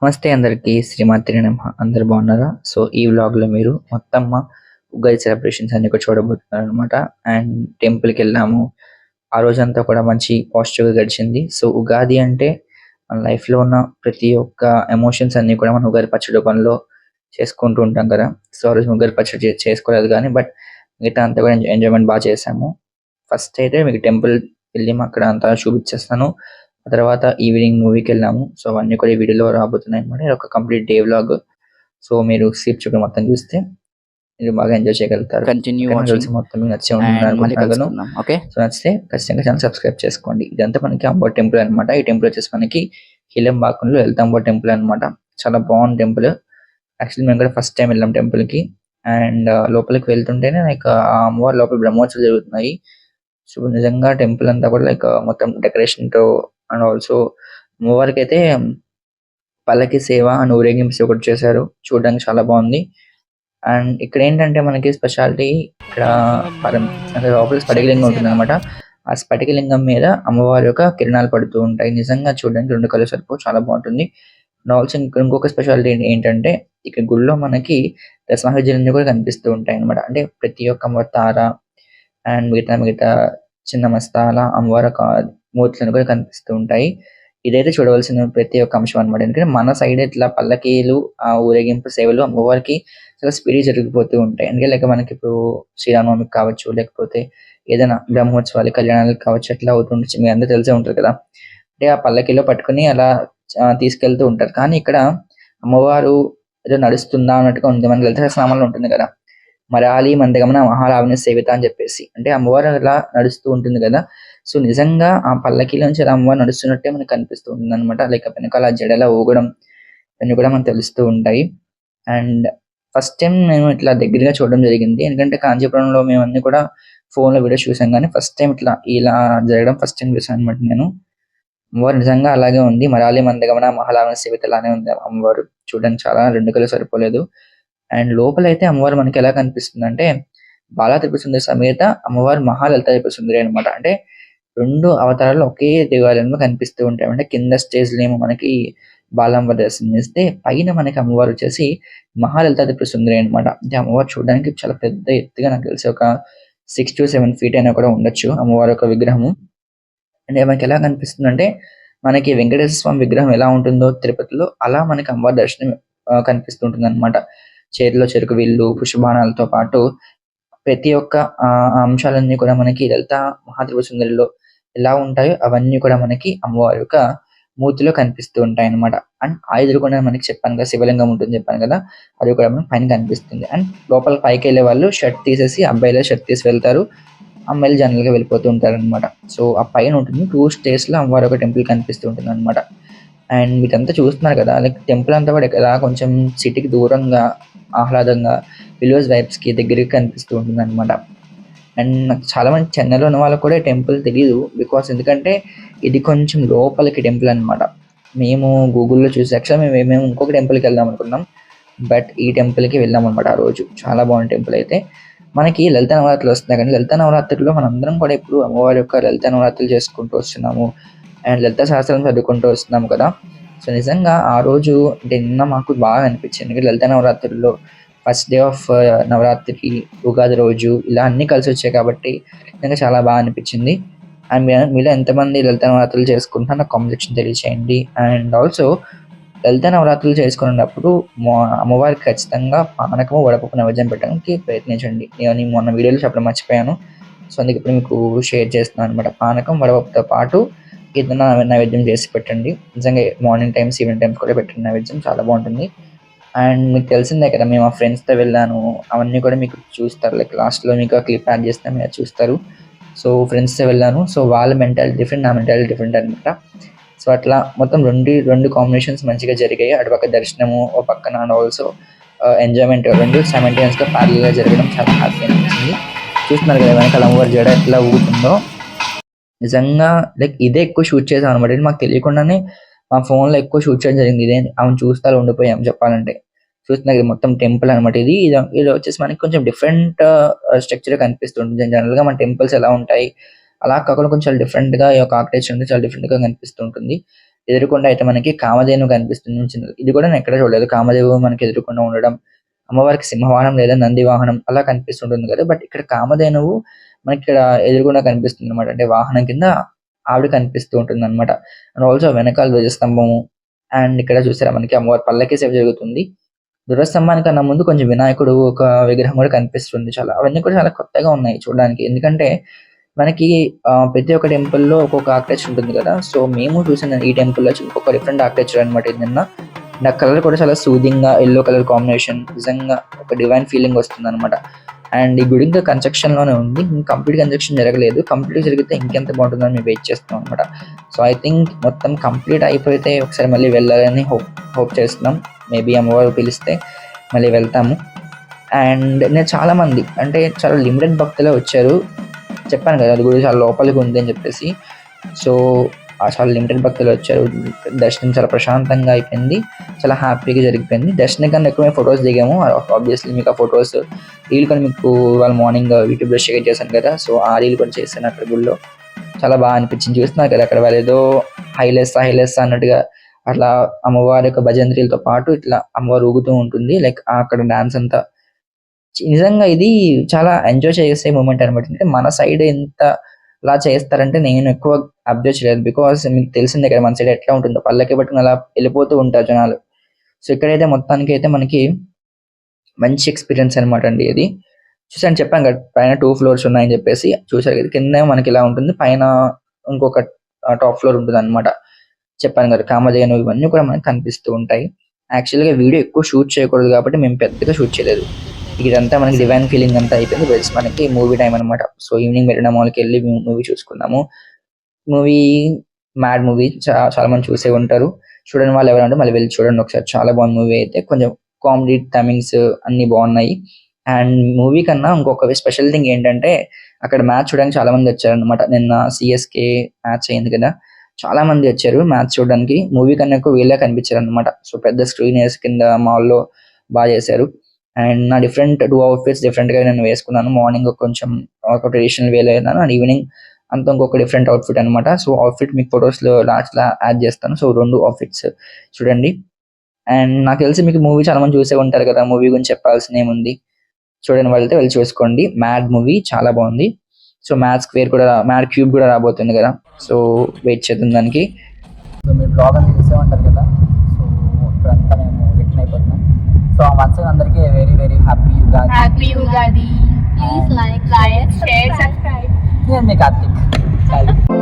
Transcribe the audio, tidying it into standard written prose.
నమస్తే అందరికీ. శ్రీమాత్రే నమః. అందరూ బాగున్నారా? సో, ఈ వ్లాగ్‌లో మీరు మొత్తం మా ఉగాది సెలబ్రేషన్స్ అన్నీ కూడా చూడబోతున్నారనమాట. అండ్ టెంపుల్‌కెళ్ళాము. ఆ రోజంతా కూడా మంచి పాజిటివ్‌గా గడిచింది. సో, ఉగాది అంటే మన లైఫ్‌లో ఉన్న ప్రతి ఒక్క ఎమోషన్స్ అన్నీ కూడా మనం ఉగాది పచ్చడి రూపంలో చేసుకుంటూ ఉంటాం కదా! సో, ఆ రోజు ఉగాది పచ్చడి చేసుకోలేదు గానీ, బట్ మిగతా అంతా కూడా ఎంజాయ్‌మెంట్ చేశాము. ఫస్ట్ అయితే మీకు టెంపుల్ వెళ్ళి అక్కడ అంతా చూపించేస్తాను. ఆ తర్వాత ఈవినింగ్ మూవీకెళ్ళాము. సో, అవన్నీ కూడా ఈ వీడియోలో రాబోతున్నాయన్నమాట. ఇదొక కంప్లీట్ డే వ్లాగ్. సో, మీరు స్కిప్ చేయకుండా మొత్తం చూస్తే మీరు బాగా ఎంజాయ్ చేయగలుగుతారు. Continue okay. నాకు తెలిసి వాచింగ్ మొత్తం మీకు నచ్చే ఉంటుంది అండ్ మళ్ళీ అనుకుంటున్నాను. కలుసుకుందాం. ఓకే. సో, నచ్చితే ఖచ్చితంగా ఛానెల్ సబ్స్క్రైబ్ చేసుకోండి. ఇదంతా మనకి అమ్మవారి టెంపుల్ అన్నమాట. ఈ టెంపుల్ వచ్చేసి మనకి హిలంబాకంలో లలితాంబ టెంపుల్ అన్నమాట. చాలా బాగుంది టెంపుల్. యాక్చువల్లీ మేము కూడా ఫస్ట్ టైమ్ వెళ్ళాం టెంపుల్‌కి. అండ్ లోపలికి వెళ్తుంటేనే లైక్ ఆ అమ్మవారి లోపల బ్రహ్మోత్సవాలు జరుగుతున్నాయి. సో, నిజంగా టెంపుల్ అంతా కూడా లైక్ మొత్తం డెకరేషన్‌తో అండ్ ఆల్సో అమ్మవారికైతే పల్లకి సేవ అండ్ ఊరేగింపు సేవ ఒకటి చేశారు. చూడడానికి చాలా బాగుంది. అండ్ ఇక్కడేంటంటే మనకి స్పెషాలిటీ ఇక్కడ పరం అంటే లోపల స్ఫటికలింగం ఉంటుందన్నమాట. ఆ స్ఫటికలింగం మీద అమ్మవారి యొక్క కిరణాలు పడుతూ ఉంటాయి. నిజంగా చూడడానికి 2 కళ్ళు సరిపోవు. చాలా బాగుంటుంది. అండ్ ఆల్సో ఇంకొక స్పెషాలిటీ ఏంటంటే ఇక్కడ గుడిలో మనకి దశమహావిద్యలన్నీ కూడా కనిపిస్తూ ఉంటాయన్నమాట. అంటే ప్రతి ఒక్క అమ్మవారి తార అండ్ మిగతా చిన్న మస్తాల అమ్మవారి యొక్క మూర్తులను కూడా కనిపిస్తూ ఉంటాయి. ఇదైతే చూడవలసిన ప్రతి ఒక్క అంశం అన్నమాట. ఎందుకంటే మన సైడ్ ఇట్లా పల్లకీలు, ఊరేగింపు సేవలు అమ్మవారికి చాలా స్పీడ్‌గా జరిగిపోతూ ఉంటాయి. అందుకే లైక్ మనకిప్పుడు శ్రీరామనవమికి కావచ్చు, లేకపోతే ఏదైనా బ్రహ్మోత్సవాలు, కళ్యాణాలకు కావచ్చు అట్లా అవుతుండొచ్చు. మీ అందరికి తెలిసే ఉంటది కదా! అంటే ఆ పల్లకీలో పట్టుకొని అలా తీసుకెళ్తూ ఉంటారు. కానీ ఇక్కడ అమ్మవారు ఏదో నడుస్తుందా అన్నట్టుగా ఉంది. మనకి లలిత సహస్రనామంలో ఉంటుంది కదా! మరాలి మందగమన మహారావణ సేవిత అని చెప్పేసి. అంటే అమ్మవారు అలా నడుస్తూ ఉంటుంది కదా! సో, నిజంగా ఆ పల్లకీలోంచి అలా అమ్మవారు నడుస్తున్నట్టే మనకు కనిపిస్తూ ఉంటుందన్నమాట. లైక్ వెనకాల జడలా ఊగడం ఇవన్నీ కూడా మనకు తెలుస్తూ ఉంటాయి. అండ్ ఫస్ట్ టైమ్ నేను ఇట్లా దగ్గరగా చూడడం జరిగింది. ఎందుకంటే కాంచీపురంలో మేమన్నీ కూడా ఫోన్‌లో వీడియోస్ చూసాం గానీ, ఫస్ట్ టైమ్ ఇలా జరగడం ఫస్ట్ టైమ్ చూసానన్నమాట నేను. అమ్మవారు నిజంగా అలాగే ఉంది. మరాలి మందగమన మహాలావణ సేవితలానే ఉంది అమ్మవారు. చూడడానికి చాలా 2 కళ్ళు సరిపోలేదు. అండ్ లోపలైతే అమ్మవారు మనకెలా కనిపిస్తుందంటే, బాలా త్రిపుర సుందరి సమేత అమ్మవారు మహాలలిత త్రిపుర సుందరి అనమాట. అంటే 2 అవతారాలు ఒకే దేవాలయంలో కనిపిస్తూ ఉంటాయి. అంటే కింద స్టేజ్‌లేమో మనకి బాలాంబ దర్శనమిస్తే, పైన మనకి అమ్మవారొచ్చేసి మహాలలిత త్రిపుర సుందరి అనమాట. అంటే అమ్మవారు చూడడానికి చాలా పెద్ద ఎత్తుగా నాకు తెలిసి ఒక 6-7 ఫీట్ అయినా కూడా ఉండొచ్చు అమ్మవారి యొక్క విగ్రహము. అంటే మనకెలా కనిపిస్తుందంటే, మనకి వెంకటేశ్వర స్వామి విగ్రహం ఎలా ఉంటుందో తిరుపతిలో, అలా మనకి అమ్మవారి దర్శనం కనిపిస్తూ ఉంటుందన్నమాట. చేతిలో చెరుకు విల్లు, పుష్పబాణాలతో పాటు ప్రతి ఒక్క అంశాలన్నీ కూడా మనకి లలిత మహాత్రిపుర సుందరిలో ఎలా ఉంటాయో అవన్నీ కూడా మనకి అమ్మవారి యొక్క మూర్తిలో కనిపిస్తూ ఉంటాయన్నమాట. అండ్ ఆ ఎదురుగుండా మనకి చెప్పాను కదా! శివలింగం ఉంటుంది చెప్పాను కదా! అది కూడా మనకి పైన కనిపిస్తుంది. అండ్ లోపల పైకెళ్ళే వాళ్ళు షర్ట్ తీసేసి అబ్బాయిలు షర్ట్ తీసి వెళ్తారు. అమ్మాయిలు జనరల్‌గా వెళ్ళిపోతూ ఉంటారనమాట. సో, ఆ పైన ఉంటుంది 2 స్టేర్స్‌లో అమ్మవారి యొక్క టెంపుల్ కనిపిస్తూ ఉంటుందనమాట. అండ్ మీరంతా చూస్తున్నారు కదా! లైక్ టెంపుల్ అంతా కూడా ఇలా కొంచెం సిటీకి దూరంగా, ఆహ్లాదంగా, విలేజ్ వైబ్స్‌కి దగ్గరగా కనిపిస్తూ ఉంటుందనమాట. అండ్ నాకు చాలా మంది చెన్నైలో ఉన్న వాళ్ళకి కూడా ఈ టెంపుల్ తెలీదు. బికాజ్ ఎందుకంటే ఇది కొంచెం లోపలికి టెంపుల్ అనమాట. మేము గూగుల్‌లో చూసి యాక్చువల్‌గా మేము ఇంకొక టెంపుల్‌కి వెళ్దాం అనుకున్నాం. బట్ ఈ టెంపుల్‌కి వెళ్ళామనమాట ఆ రోజు. చాలా బాగుంది టెంపుల్ అయితే. మనకి లలిత నవరాత్రులు వస్తున్నాయి కానీ లలిత నవరాత్రుల్లో మనందరం కూడా ఇప్పుడు అమ్మవారి యొక్క లలిత నవరాత్రులు చేసుకుంటూ వస్తున్నాము. అండ్ లలిత సహస్రం చదువుకుంటూ వస్తున్నాము కదా! సో, నిజంగా ఆ రోజు అంటే నిన్న మాకు బాగా అనిపించింది. ఎందుకంటే లలిత నవరాత్రుల్లో ఫస్ట్ డే ఆఫ్ నవరాత్రికి, ఉగాది రోజు ఇలా అన్నీ కలిసొచ్చాయి కాబట్టి నిజంగా చాలా బాగా అనిపించింది. అండ్ మీలో ఎంతమంది లలిత నవరాత్రులు చేసుకుంటున్నారో నాకు కామెంట్ సెక్షన్‌లో తెలియచేయండి. అండ్ ఆల్సో లలిత నవరాత్రులు చేసుకునేటప్పుడు అమ్మవారికి ఖచ్చితంగా పానకము, వడపప్పు నైవేద్యం పెట్టడానికి ప్రయత్నించండి. నేను మొన్న వీడియోలో చెప్పడం మర్చిపోయాను. సో, అందుకే ఇప్పుడు మీకు షేర్ చేస్తున్నాను అనమాట. పానకం, వడపప్పుతో పాటు ఏదైనా నైవేద్యం చేసి పెట్టండి. నిజంగా మార్నింగ్ టైమ్స్, ఈవినింగ్ టైమ్స్ కూడా పెట్టండి నైవేద్యం చాలా బాగుంటుంది. అండ్ మీకు తెలిసిందే కదా! మేము మా ఫ్రెండ్స్‌తో వెళ్ళాను. అవన్నీ కూడా మీకు చూస్తారు. లైక్ లాస్ట్‌లో మీకు ఆ క్లిప్ యాడ్ చేస్తాను మీరు చూస్తారు. సో, ఫ్రెండ్స్‌తో వెళ్ళాను. సో, వాళ్ళ మెంటాలిటీ డిఫరెంట్. నా మెంటాలిటీ డిఫరెంట్ అనమాట. సో, అట్లా మొత్తం 2 కాంబినేషన్స్ మంచిగా జరిగాయి. అటుపక్క దర్శనము, ఓ పక్కన అండ్ ఆల్సో ఎంజాయ్‌మెంట్ 2 సైమల్టేనియస్‌గా ప్యారలెల్‌గా జరగడం చాలా హ్యాపీ అనిపించింది. చూస్తున్నారు కదా! వెనకాల అమ్మవారి జడ ఎట్లా ఊగుతుందో. నిజంగా లైక్ ఇదే ఎక్కువ షూట్ చేసామనమాట. మాకు తెలియకుండానే మా ఫోన్‌లో ఎక్కువ షూట్ చేయడం జరిగింది. ఇదే ఆమెను చూస్తా అలా ఉండిపోయాం చెప్పాలంటే. చూస్తున్నారు కదా! మొత్తం టెంపుల్ అనమాట ఇది. ఇది వచ్చేసి మనకి కొంచెం డిఫరెంట్ స్ట్రక్చర్‌గా కనిపిస్తుంది. జనరల్‌గా మన టెంపుల్స్ ఎలా ఉంటాయి, అలా కాకుండా కొంచెం డిఫరెంట్‌గా ఈ యొక్క ఆర్కిటెక్చర్ అనేది చాలా డిఫరెంట్‌గా కనిపిస్తూ ఉంటుంది. ఎదురుకుండా అయితే మనకి కామధేను కనిపిస్తుంది చిన్నది. ఇది కూడా నేను ఎక్కడ చూడలేదు. కామధేను మనకి ఎదురుకుండా ఉండడం, అమ్మవారికి సింహవాహనం లేదా నంది వాహనం అలా కనిపిస్తుంటుంది కదా. బట్ ఇక్కడ కామధేనువు మనకి ఇక్కడ ఎదురుగుండా కనిపిస్తుంది అనమాట. అంటే వాహనం కింద ఆవిడ కనిపిస్తూ ఉంటుంది అనమాట. అండ్ ఆల్సో వెనకాల ధ్వజస్తంభము అండ్ ఇక్కడ చూసారా మనకి అమ్మవారి పల్లకి సేవ జరుగుతుంది. ధ్వజస్తంభానికన్నా ముందు కొంచెం వినాయకుడు ఒక విగ్రహం కూడా కనిపిస్తుంది. అవన్నీ కూడా చాలా కొత్తగా ఉన్నాయి చూడడానికి. ఎందుకంటే మనకి ప్రతి ఒక్క టెంపుల్‌లో ఒక్కొక్క ఆర్కిటెక్చర్ ఉంటుంది కదా. సో మేము చూసిన ఈ టెంపుల్‌లో ఒక్కొక్క డిఫరెంట్ ఆర్కిటెక్చర్ అనమాట ఇది నిన్న. నా కలర్ కూడా చాలా సూదింగ్‌గా యెల్లో కలర్ కాంబినేషన్ నిజంగా ఒక డివైన్ ఫీలింగ్ వస్తుందన్నమాట. అండ్ ఈ గుడి ఇంకా కన్‌స్ట్రక్షన్‌లోనే ఉంది. కంప్లీట్ కన్‌స్ట్రక్షన్ జరగలేదు. కంప్లీట్ జరిగితే ఇంకెంత బాగుంటుందని మేము వెయిట్ చేస్తున్నాం అనమాట. సో ఐ థింక్ మొత్తం కంప్లీట్ అయిపోతే ఒకసారి మళ్ళీ వెళ్ళాలని హోప్ చేస్తున్నాం. మేబీ అమ్మవారు పిలిస్తే మళ్ళీ వెళ్తాము. అండ్ నేను చాలామంది అంటే చాలా లిమిటెడ్ భక్తులే వచ్చారు. చెప్పాను కదా అది గుడి చాలా లోపలికి ఉంది అని చెప్పేసి. సో చాలా లిమిటెడ్ భక్తులు వచ్చారు. దర్శనం చాలా ప్రశాంతంగా అయిపోయింది. చాలా హ్యాపీగా జరిగిపోయింది. దర్శనం కన్నా ఎక్కువ ఫొటోస్ దిగాము. ఆబ్వియస్లీ మీకు ఆ ఫొటోస్ రీల్ కూడా మీకు ఇవాళ మార్నింగ్ యూట్యూబ్లో షేర్ చేశాను కదా. సో ఆ రీల్ కూడా చేశాను అక్కడ గుడిలో. చాలా బాగా అనిపించింది. చూస్తున్నారు కదా అక్కడ వాళ్ళు ఏదో హైలెస్ అన్నట్టుగా అట్లా అమ్మవారి యొక్క భజంత్రీలతో పాటు ఇట్లా అమ్మవారు ఊగుతూ ఉంటుంది. లైక్ అక్కడ డాన్స్ అంతా నిజంగా ఇది చాలా ఎంజాయ్ చేసే మూమెంట్ అనమాట. అంటే మన సైడ్ ఎంత అలా చేస్తారంటే నేను ఎక్కువ అబ్జర్వ్ చేయలేదు. బికాస్ మీకు తెలిసిందే కదా మన సైడ్ ఎట్లా ఉంటుందో, పల్లకి పట్టుకుని అలా వెళ్ళిపోతూ ఉంటారు జనాలు. సో ఇక్కడైతే మొత్తానికి అయితే మనకి మంచి ఎక్స్పీరియన్స్ అనమాట అండి ఇది. చూసాను చెప్పాను కదా పైన 2 ఫ్లోర్స్ ఉన్నాయని చెప్పేసి. చూసారు కదా కింద మనకి ఇలా ఉంటుంది, పైన ఇంకొక టాప్ ఫ్లోర్ ఉంటుంది అనమాట. చెప్పాను కదా కామధేను ఇవన్నీ కూడా మనకి కనిపిస్తూ ఉంటాయి. యాక్చువల్గా వీడియో ఎక్కువ షూట్ చేయకూడదు కాబట్టి మేము పెద్దగా షూట్ చేయలేదు. ఇదంతా మనకి డివైన్ ఫీలింగ్ అంతా అయిపోయింది. వెల్స్ మనకి మూవీ టైం అనమాట. సో ఈవినింగ్ మెరీనా మాల్కి వెళ్ళి మూవీ చూసుకున్నాము. మూవీ మ్యాడ్ మూవీ చాలా మంది చూసే ఉంటారు. చూడని వాళ్ళు ఎవరంటే మళ్ళీ వెళ్ళి చూడండి ఒకసారి. చాలా బాగుంది మూవీ అయితే. కొంచెం కామెడీ టైమింగ్స్ అన్ని బాగున్నాయి. అండ్ మూవీ కన్నా ఇంకొక స్పెషల్ థింగ్ ఏంటంటే అక్కడ మ్యాచ్ చూడడానికి చాలా మంది వచ్చారనమాట. నిన్న సిఎస్కే మ్యాచ్ అయింది కదా, చాలా మంది వచ్చారు మ్యాచ్ చూడడానికి. మూవీ కన్నా ఎక్కువ వీళ్ళే కనిపించారు అనమాట. సో పెద్ద స్క్రీన్ వేసి కింద మాల్లో బాగా చేశారు. అండ్ నా 2 అవుట్ఫిట్స్ డిఫరెంట్ గా నేను వేసుకున్నాను. మార్నింగ్ కొంచెం ఒక ట్రెడిషనల్ వేలో వేసాను అండ్ ఈవినింగ్ అంతా ఇంకొక డిఫరెంట్ అవుట్ఫిట్ అనమాట. సో అవుట్ఫిట్ మీకు ఫొటోస్ లో లాస్ట్ లా యాడ్ చేస్తాను. సో 2 అవుట్ఫిట్స్ చూడండి. అండ్ నాకు తెలిసి మీకు మూవీ చాలా మంది చూసే ఉంటారు కదా, మూవీ గురించి చెప్పాల్సిన ఏముంది. చూడని వాళ్ళైతే వెళ్ళి చూసుకోండి. మ్యాడ్ మూవీ చాలా బాగుంది. సో మ్యాడ్ క్యూబ్ కూడా రాబోతుంది కదా. సో వెయిట్ చేద్దాం దానికి. సో మీరు బ్లాగ్ అని చూసే ఉంటారు కదా. సో ఇప్పుడంతా మేము రిటర్న్ అయిపోతున్నాం. సో వన్స్ అందరికీ very very happy Ugadi. Please like, share, subscribe. నేను మీ కార్తిక్.